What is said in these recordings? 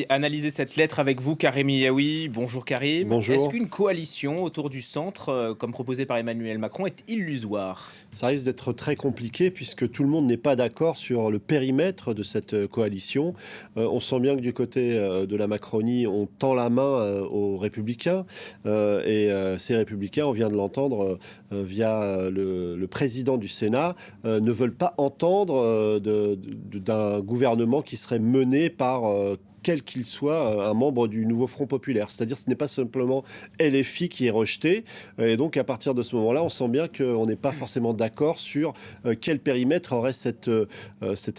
Analyser cette lettre avec vous, Karim Yaoui. Bonjour Karim. Est-ce Bonjour. qu'une coalition autour du centre, comme proposé par Emmanuel Macron, est illusoire? Ça risque d'être très compliqué puisque tout le monde n'est pas d'accord sur le périmètre de cette coalition. On sent bien que du côté de la Macronie, on tend la main aux Républicains. Ces Républicains, on vient de l'entendre via le président du Sénat, ne veulent pas entendre d'un gouvernement qui serait mené par quel qu'il soit, un membre du nouveau Front populaire. C'est-à-dire ce n'est pas simplement LFI qui est rejeté. Et donc, à partir de ce moment-là, on sent bien qu'on n'est pas forcément d'accord sur quel périmètre aurait cette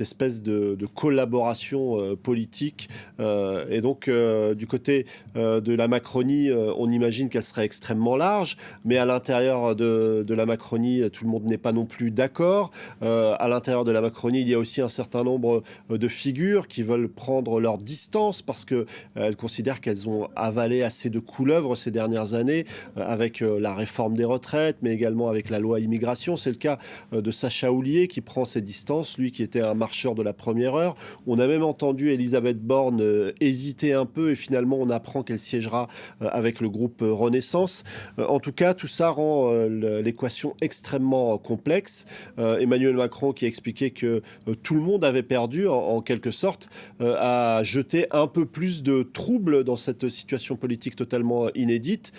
espèce de collaboration politique. Et donc, du côté de la Macronie, on imagine qu'elle serait extrêmement large, mais à l'intérieur de la Macronie, tout le monde n'est pas non plus d'accord. À l'intérieur de la Macronie, il y a aussi un certain nombre de figures qui veulent prendre leur distance parce qu'elles considèrent qu'elles ont avalé assez de couleuvres ces dernières années avec la réforme des retraites, mais également avec la loi immigration. C'est le cas de Sacha Houlié qui prend ses distances, lui qui était un marcheur de la première heure. On a même entendu Elisabeth Borne hésiter un peu et finalement on apprend qu'elle siégera avec le groupe Renaissance. En tout cas, tout ça rend l'équation extrêmement complexe. Emmanuel Macron qui a expliqué que tout le monde avait perdu en quelque sorte, a jeté un peu plus de troubles dans cette situation politique totalement inédite,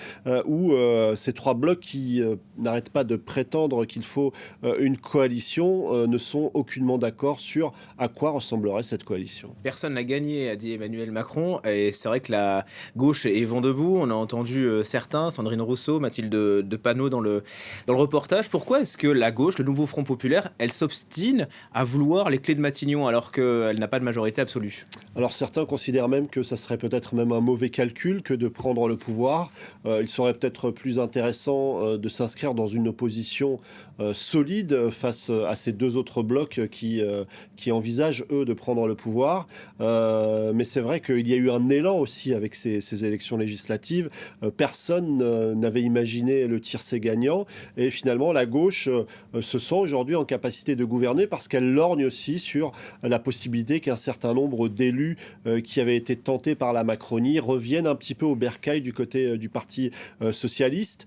où ces trois blocs qui n'arrêtent pas de prétendre qu'il faut une coalition ne sont aucunement d'accord sur à quoi ressemblerait cette coalition. Personne n'a gagné, a dit Emmanuel Macron. Et c'est vrai que la gauche est vent debout. On a entendu certains, Sandrine Rousseau, Mathilde de Panot dans le reportage. Pourquoi est-ce que la gauche, le nouveau Front populaire, elle s'obstine à vouloir les clés de Matignon alors qu'elle n'a pas de majorité absolue? Alors certains considèrent même que ça serait peut-être même un mauvais calcul que de prendre le pouvoir. Il serait peut-être plus intéressant de s'inscrire dans une opposition solide face à ces deux autres blocs qui envisagent, eux, de prendre le pouvoir. Mais c'est vrai qu'il y a eu un élan aussi avec ces élections législatives. Personne n'avait imaginé le tiercé gagnant. Et finalement, la gauche se sent aujourd'hui en capacité de gouverner parce qu'elle lorgne aussi sur la possibilité qu'un certain nombre d'élus qui avaient été tentés par la Macronie reviennent un petit peu au bercail du côté du Parti socialiste,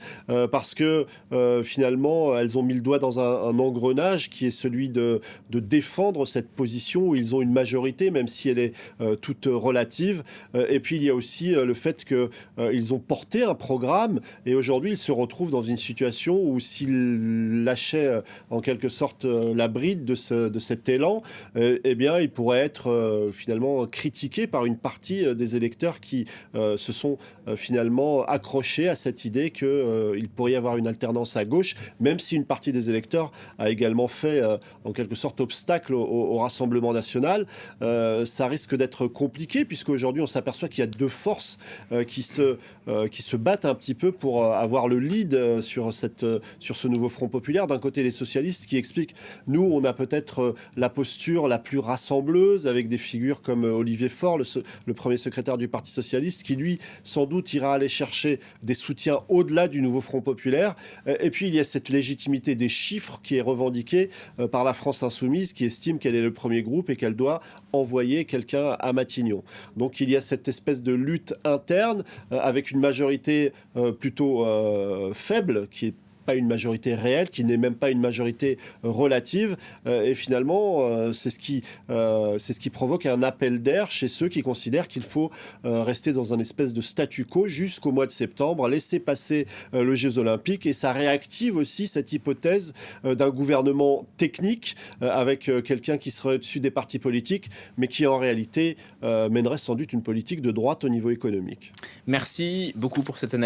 parce que finalement, elles ont mis le doigt dans un engrenage qui est celui de défendre cette position où ils ont une majorité, même si elle est toute relative. Et puis, il y a aussi le fait qu'ils ont porté un programme et aujourd'hui, ils se retrouvent dans une situation où s'ils lâchaient en quelque sorte la bride de cet élan, eh bien, ils pourraient être finalement critiqués par une partie des électeurs qui se sont finalement accrochés à cette idée qu'il pourrait y avoir une alternance à gauche, même si une partie des électeurs a également fait en quelque sorte obstacle au Rassemblement national. Ça risque d'être compliqué puisqu'aujourd'hui on s'aperçoit qu'il y a deux forces qui se battent un petit peu pour avoir le lead sur ce nouveau Front populaire. D'un côté les socialistes qui expliquent nous on a peut-être la posture la plus rassembleuse avec des figures comme Olivier Faure, le premier secrétaire du Parti socialiste, qui lui, sans doute, ira aller chercher des soutiens au-delà du nouveau Front populaire. Et puis, il y a cette légitimité des chiffres qui est revendiquée par la France insoumise, qui estime qu'elle est le premier groupe et qu'elle doit envoyer quelqu'un à Matignon. Donc, il y a cette espèce de lutte interne avec une majorité plutôt faible, qui est pas une majorité réelle, qui n'est même pas une majorité relative. Et finalement, c'est ce qui provoque un appel d'air chez ceux qui considèrent qu'il faut rester dans un espèce de statu quo jusqu'au mois de septembre, laisser passer le Jeux Olympiques. Et ça réactive aussi cette hypothèse d'un gouvernement technique avec quelqu'un qui serait au-dessus des partis politiques, mais qui en réalité mènerait sans doute une politique de droite au niveau économique. Merci beaucoup pour cette analyse.